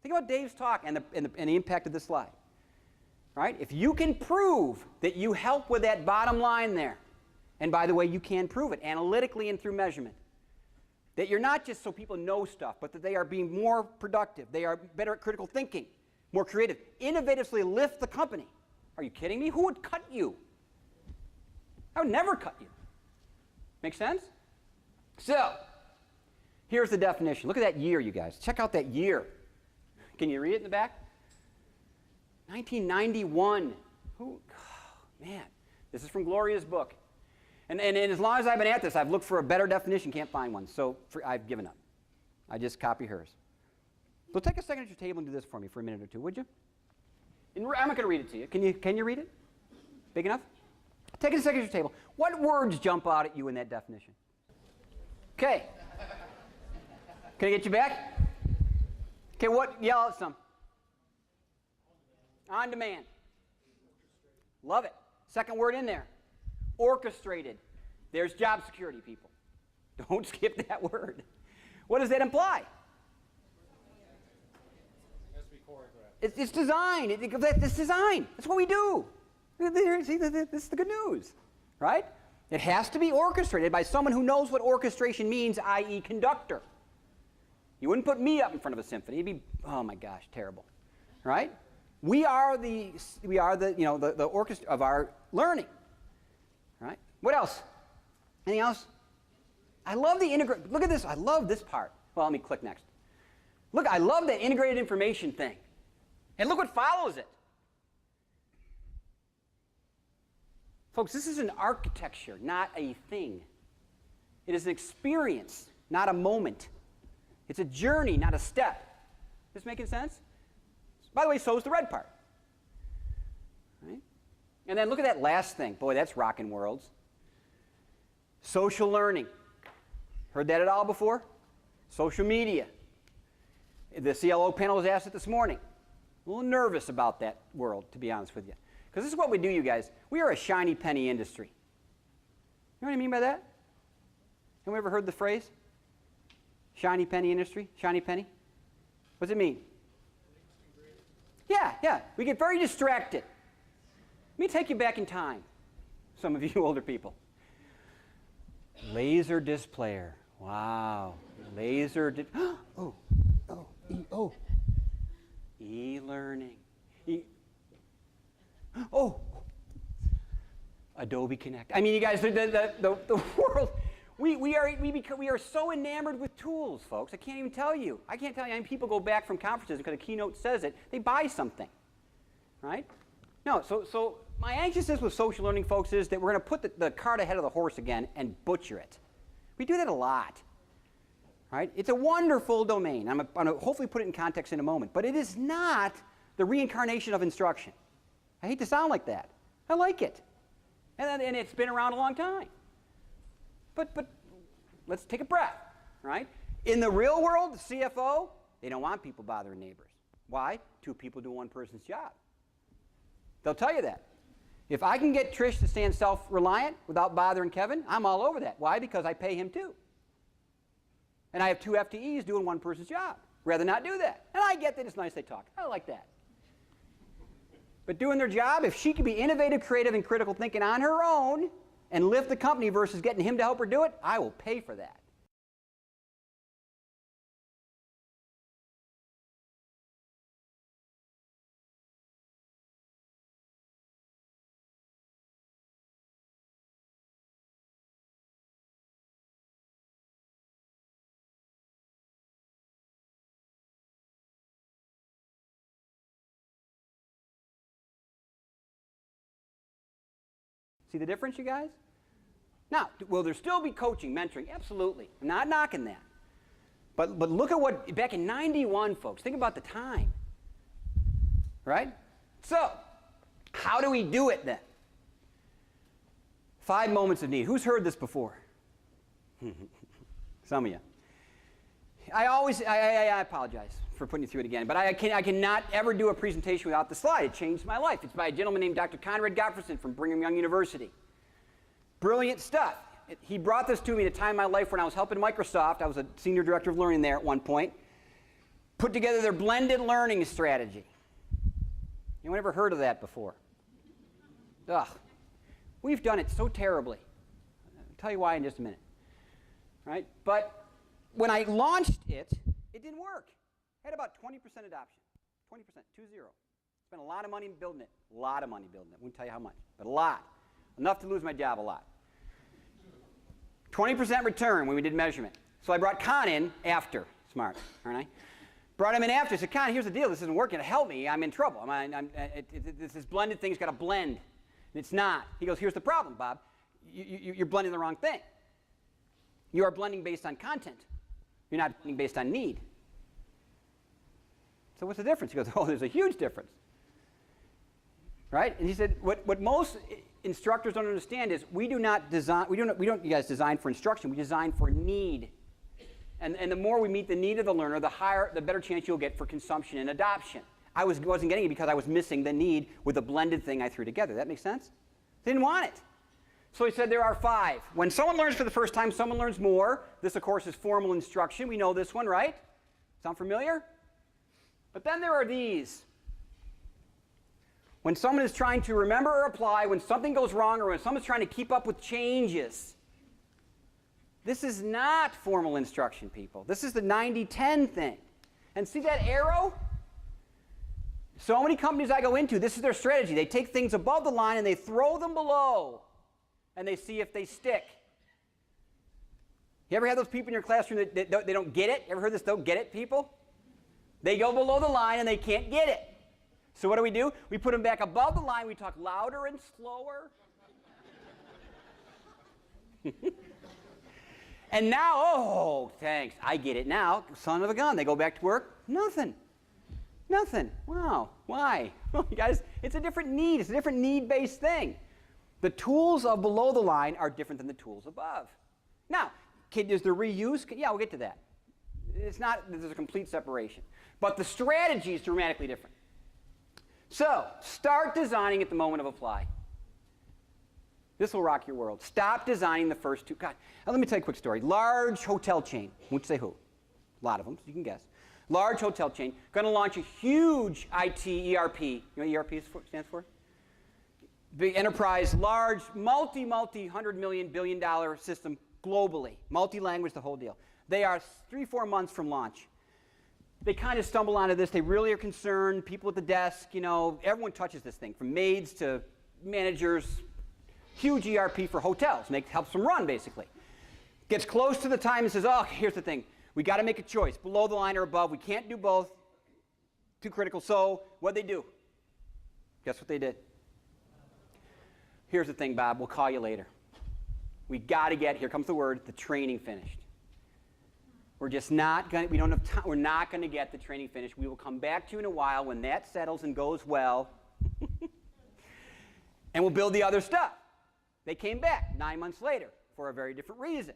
Think about Dave's talk and the impact of this slide, right? If you can prove that you help with that bottom line there, and by the way, you can prove it analytically and through measurement, that you're not just so people know stuff, but that they are being more productive, they are better at critical thinking, more creative, innovatively lift the company. Are you kidding me? Who would cut you? I would never cut you. Make sense? So, here's the definition. Look at that year, you guys. Check out that year. Can you read it in the back? 1991. Oh, man, this is from Gloria's book. And as long as I've been at this, I've looked for a better definition, can't find one. So I've given up. I just copy hers. So take a second at your table and do this for me for a minute or two, would you? I'm not going to read it to you. Can you read it? Big enough? Take a second at your table. What words jump out at you in that definition? Okay. Can I get you back? Okay, yell out some. On demand. Love it. Second word in there. Orchestrated. There's job security, people. Don't skip that word. What does that imply? It's design. It's design. That's what we do. See, this is the good news, right? It has to be orchestrated by someone who knows what orchestration means, i.e. conductor. You wouldn't put me up in front of a symphony. It'd be, oh my gosh, terrible, right? We are the orchestra of our learning. Right? What else? Anything else? I love the integrate. Look at this. I love this part. Well, let me click next. Look, I love the integrated information thing. And look what follows it. Folks, this is an architecture, not a thing. It is an experience, not a moment. It's a journey, not a step. This making sense? By the way, so is the red part. Right? And then look at that last thing. Boy, that's rocking worlds. Social learning. Heard that at all before? Social media. The CLO panel was asked it this morning. A little nervous about that world, to be honest with you. Because this is what we do, you guys. We are a shiny penny industry. You know what I mean by that? Anyone ever heard the phrase? Shiny penny industry? Shiny penny? What does it mean? Yeah. We get very distracted. Let me take you back in time, some of you older people. Laser displayer. Wow. E-learning. Adobe Connect. I mean, you guys, the world, we are so enamored with tools, folks. I can't even tell you. I can't tell you. I mean, people go back from conferences because a keynote says it. They buy something, right? No, so my anxiousness with social learning, folks, is that we're going to put the cart ahead of the horse again and butcher it. We do that a lot, right? It's a wonderful domain. I'm going to hopefully put it in context in a moment. But it is not the reincarnation of instruction. I hate to sound like that. I like it. And it's been around a long time. But let's take a breath, right? In the real world, the CFO, they don't want people bothering neighbors. Why? 2 people do one person's job. They'll tell you that. If I can get Trish to stand self-reliant without bothering Kevin, I'm all over that. Why? Because I pay him too. And I have 2 FTEs doing one person's job. Rather not do that. And I get that it's nice they talk. I like that. But doing their job, if she can be innovative, creative, and critical thinking on her own and lift the company versus getting him to help her do it, I will pay for that. See the difference, you guys? Now, will there still be coaching, mentoring? Absolutely. I'm not knocking that. But look at what, back in 91, folks, think about the time. Right? So, how do we do it then? 5 moments of need. Who's heard this before? Some of you. I apologize for putting you through it again, but I cannot ever do a presentation without the slide. It changed my life. It's by a gentleman named Dr. Conrad Gottfredson from Brigham Young University. Brilliant stuff. He brought this to me at a time in my life when I was helping Microsoft. I was a senior director of learning there at one point. Put together their blended learning strategy. Anyone ever heard of that before? Ugh. We've done it so terribly. I'll tell you why in just a minute. Right? But when I launched it, it didn't work. Had about 20% adoption. 20%, 2-0. Spent a lot of money building it. A lot of money building it. I won't tell you how much, but a lot. Enough to lose my job a lot. 20% return when we did measurement. So I brought Con in after. Smart, aren't I? Brought him in after. I said, Con, here's the deal. This isn't working. Help me. I'm in trouble. This blended thing's got to blend. And it's not. He goes, here's the problem, Bob. You're blending the wrong thing. You are blending based on content. You're not blending based on need. So what's the difference? He goes, oh, there's a huge difference. Right? And he said, what most instructors don't understand is we don't, you guys, design for instruction. We design for need. And the more we meet the need of the learner, the better chance you'll get for consumption and adoption. I wasn't getting it because I was missing the need with the blended thing I threw together. That makes sense? They didn't want it. So he said there are 5. When someone learns for the first time, someone learns more. This, of course, is formal instruction. We know this one, right? Sound familiar? But then there are these. When someone is trying to remember or apply, when something goes wrong, or when someone's trying to keep up with changes. This is not formal instruction, people. This is the 90-10 thing. And see that arrow? So many companies I go into, this is their strategy. They take things above the line and they throw them below. And they see if they stick. You ever had those people in your classroom that they don't get it? You ever heard this don't get it people? They go below the line and they can't get it. So what do? We put them back above the line. We talk louder and slower. And now, oh, thanks. I get it now. Son of a gun. They go back to work. Nothing. Nothing. Wow. Why? Well, you guys, it's a different need. It's a different need-based thing. The tools of below the line are different than the tools above. Now, is there reuse? Yeah, we'll get to that. It's not that there's a complete separation. But the strategy is dramatically different. So, start designing at the moment of apply. This will rock your world. Stop designing the first two. God, now let me tell you a quick story. Large hotel chain. Won't say who. A lot of them, so you can guess. Large hotel chain. Going to launch a huge IT ERP. You know what ERP stands for? Big enterprise, large, multi-$100 million, billion-dollar system globally. Multi-language, the whole deal. They are 3-4 months from launch. They kind of stumble onto this. They really are concerned. People at the desk, you know, everyone touches this thing, from maids to managers. Huge ERP for hotels. Helps them run, basically. Gets close to the time and says, oh, here's the thing. We got to make a choice, below the line or above. We can't do both. Too critical. So what'd they do? Guess what they did? Here's the thing, Bob. We'll call you later. We got to get, here comes the word, the training finished. We're just not going to, we don't have time, we're not going to get the training finished. We will come back to you in a while when that settles and goes well. And we'll build the other stuff. They came back 9 months later for a very different reason.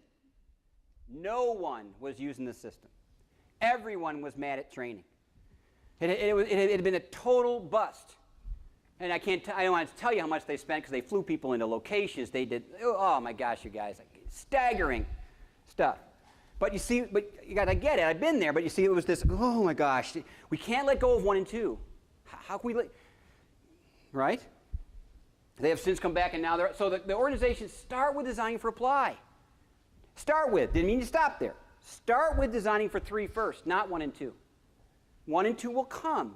No one was using the system. Everyone was mad at training. It had been a total bust. And I don't want to tell you how much they spent because they flew people into locations. They did, oh my gosh, you guys, like, staggering stuff. But you see, I get it, I've been there, but you see it was this, oh my gosh, we can't let go of 1 and 2. How can we let, right? They have since come back and now they're, so the organizations start with designing for apply. Start with, didn't mean to stop there. Start with designing for 3 first, not 1 and 2. 1 and 2 will come.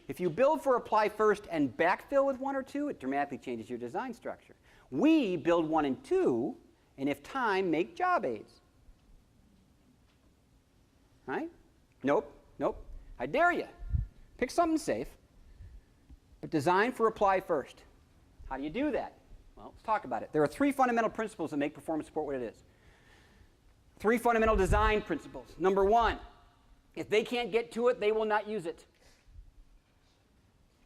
If you build for apply first and backfill with 1 or 2, it dramatically changes your design structure. We build 1 and 2, and if time, make job aids. Right? Nope, nope. I dare you. Pick something safe, but design for apply first. How do you do that? Well, let's talk about it. There are 3 fundamental principles that make performance support what it is. 3 fundamental design principles. Number 1, if they can't get to it, they will not use it.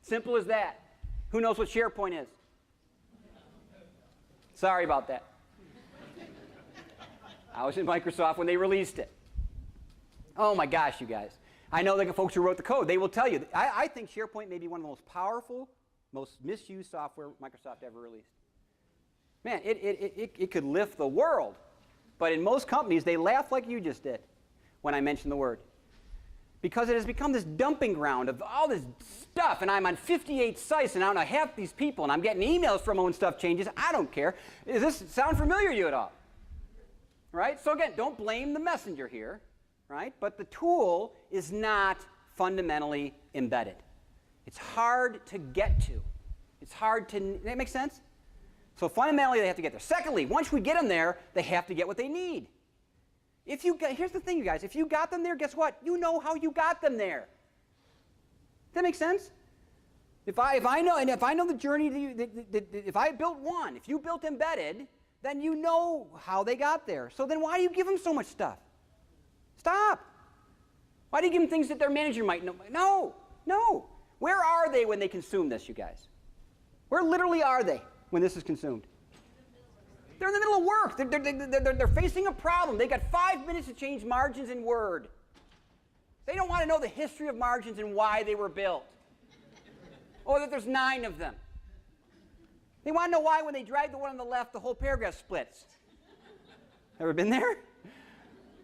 Simple as that. Who knows what SharePoint is? Sorry about that. I was in Microsoft when they released it. Oh my gosh, you guys. I know the folks who wrote the code, they will tell you. I think SharePoint may be one of the most powerful, most misused software Microsoft ever released. Man, it could lift the world. But in most companies, they laugh like you just did when I mentioned the word. Because it has become this dumping ground of all this stuff, and I'm on 58 sites, and I don't know half these people, and I'm getting emails from them when stuff changes. I don't care. Does this sound familiar to you at all? Right? So again, don't blame the messenger here, right? But the tool is not fundamentally embedded. It's hard to get to. It's hard to, does that make sense? So fundamentally, they have to get there. Secondly, once we get them there, they have to get what they need. Here's the thing, you guys. If you got them there, guess what? You know how you got them there. Does that make sense? If I know the journey, if I built one, if you built embedded, then you know how they got there. So then why do you give them so much stuff? Stop. Why do you give them things that their manager might know? No, no. Where are they when they consume this, you guys? Where literally are they when this is consumed? They're in the middle of work. They're facing a problem. They got 5 minutes to change margins in Word. They don't want to know the history of margins and why they were built. Or that there's 9 of them. They want to know why when they drag the one on the left, the whole paragraph splits. Ever been there?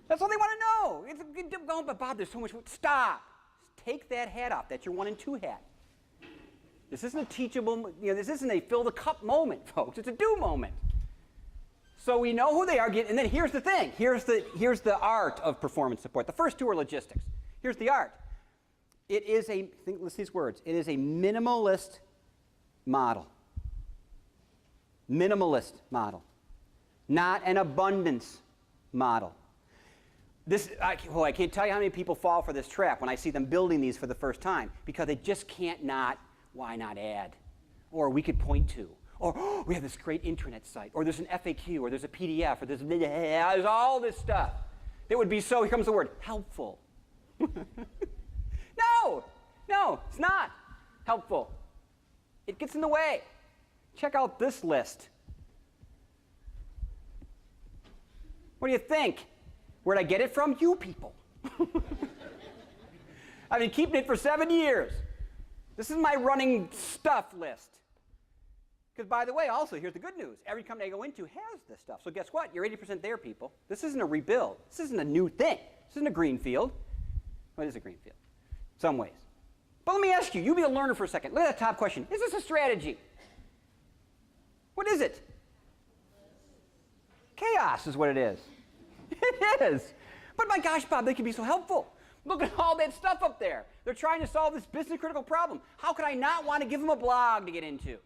That's all they want to know. It's going, but Bob, there's so much. Stop. Take that hat off. That's your 1 and 2 hat. This isn't a teachable, this isn't a fill the cup moment, folks. It's a do moment. So we know who they are, and then here's the thing. Here's the art of performance support. The first 2 are logistics. Here's the art. It is listen to these words. It is a minimalist model. Minimalist model. Not an abundance model. I can't tell you how many people fall for this trap when I see them building these for the first time, because they just can't not, why not add? Or we could point to. Or, oh, we have this great intranet site, or there's an FAQ, or there's a PDF, or there's all this stuff. That would be so, here comes the word, helpful. No, it's not helpful. It gets in the way. Check out this list. What do you think? Where'd I get it from? You people. I've been keeping it for 7 years. This is my running stuff list. Because, by the way, also, here's the good news. Every company I go into has this stuff. So guess what? You're 80% there, people. This isn't a rebuild. This isn't a new thing. This isn't a green field. Well, it is a green field in some ways. But let me ask you, you be a learner for a second. Look at that top question. Is this a strategy? What is it? Chaos is what it is. It is. But my gosh, Bob, they can be so helpful. Look at all that stuff up there. They're trying to solve this business critical problem. How could I not want to give them a blog to get into?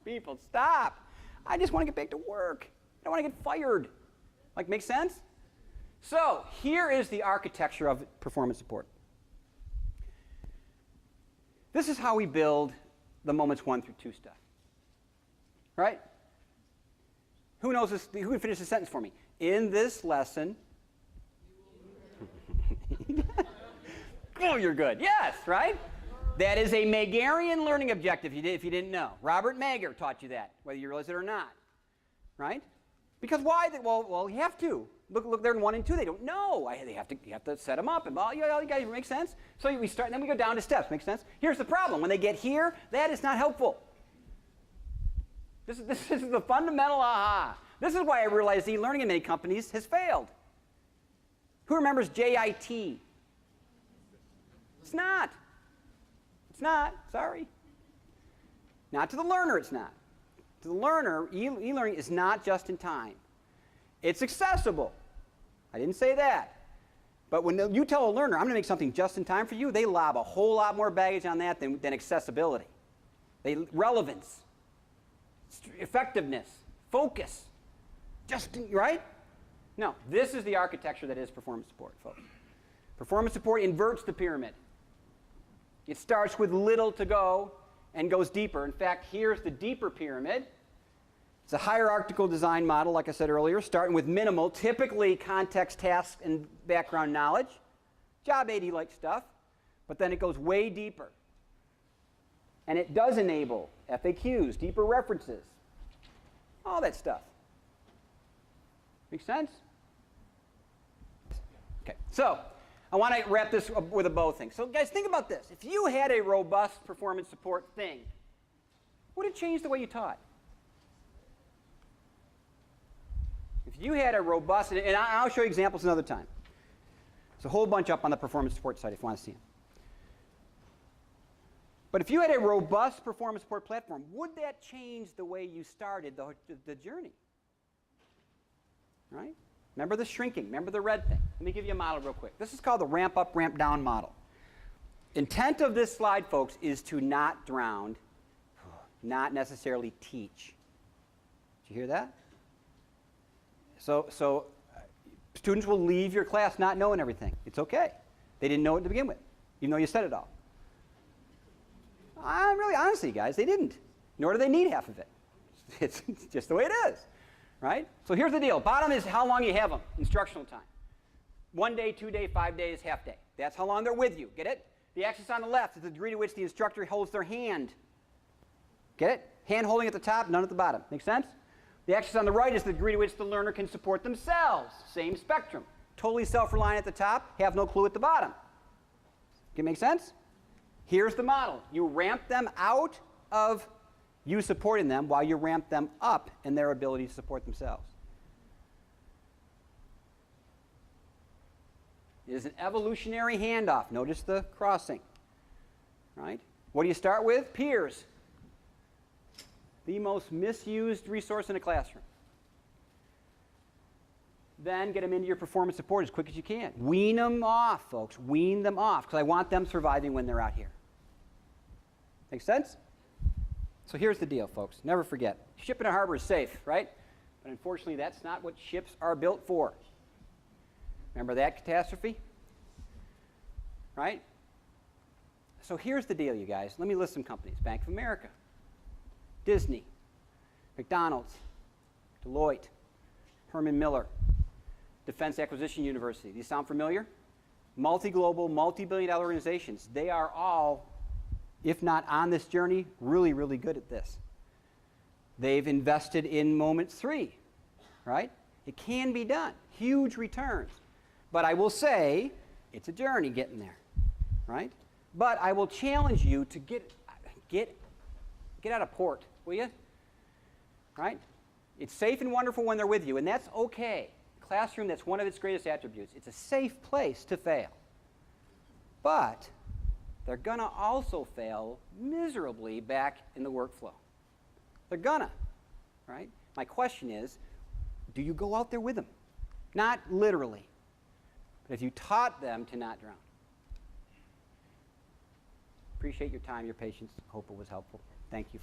People, stop. I just want to get back to work. I don't want to get fired. Like, make sense? So, here is the architecture of performance support. This is how we build the moments 1 through 2 stuff. Right? Who knows this? Who can finish the sentence for me? In this lesson. Oh, you're good. Yes, right? That is a Magarian learning objective, if you didn't know. Robert Magyar taught you that, whether you realize it or not. Right? Because why? Well, you have to. Look there in 1 and 2. They don't know. You have to set them up. And all you guys, make sense? So we start, and then we go down to steps. Make sense? Here's the problem. When they get here, that is not helpful. This is the fundamental aha. This is why I realized e-learning in many companies has failed. Who remembers JIT? It's not. It's not. Sorry. Not to the learner, it's not. To the learner, e-learning is not just in time. It's accessible. I didn't say that. But when you tell a learner, I'm going to make something just in time for you, they lob a whole lot more baggage on that than accessibility. Relevance, effectiveness, focus. Right? No, this is the architecture that is performance support, folks. Performance support inverts the pyramid. It starts with little to go and goes deeper. In fact, here's the deeper pyramid. It's a hierarchical design model, like I said earlier, starting with minimal, typically context, task, and background knowledge. Job AD-like stuff. But then it goes way deeper. And it does enable FAQs, deeper references, all that stuff. Make sense? Okay, so I want to wrap this up with a bow thing. So guys, think about this. If you had a robust performance support thing, would it change the way you taught? If you had a robust, and I'll show you examples another time. There's a whole bunch up on the performance support site if you want to see them. But if you had a robust performance support platform, would that change the way you started the journey? Right? Remember the shrinking. Remember the red thing. Let me give you a model real quick. This is called the ramp up, ramp down model. Intent of this slide, folks, is to not drown, not necessarily teach. Did you hear that? So students will leave your class not knowing everything. It's okay. They didn't know it to begin with, even though you said it all. Really, honestly, guys, they didn't. Nor do they need half of it. It's just the way it is. Right? So here's the deal. Bottom is how long you have them, instructional time. 1 day, 2 day, 5 days, half day. That's how long they're with you. Get it? The axis on the left is the degree to which the instructor holds their hand. Get it? Hand holding at the top, none at the bottom. Make sense? The axis on the right is the degree to which the learner can support themselves. Same spectrum. Totally self-reliant at the top, have no clue at the bottom. Can it make sense? Here's the model. You ramp them out of you supporting them while you ramp them up in their ability to support themselves. It is an evolutionary handoff. Notice the crossing. Right? What do you start with? Peers. The most misused resource in a classroom. Then get them into your performance support as quick as you can. Wean them off, folks. Wean them off, because I want them surviving when they're out here. Make sense? So here's the deal, folks. Never forget. Ship in a harbor is safe, right? But unfortunately, that's not what ships are built for. Remember that catastrophe? Right? So here's the deal, you guys. Let me list some companies. Bank of America, Disney, McDonald's, Deloitte, Herman Miller, Defense Acquisition University. These sound familiar? Multi-global, multi-billion-dollar organizations. They are all, if not on this journey, really, really good at this. They've invested in moment 3, right? It can be done. Huge returns. But I will say, it's a journey getting there, right? But I will challenge you to get out of port, will you? Right? It's safe and wonderful when they're with you, and that's okay. Classroom, that's one of its greatest attributes. It's a safe place to fail. But they're going to also fail miserably back in the workflow. They're gonna, right? My question is, do you go out there with them? Not literally, but if you taught them to not drown. Appreciate your time, your patience. Hope it was helpful. Thank you.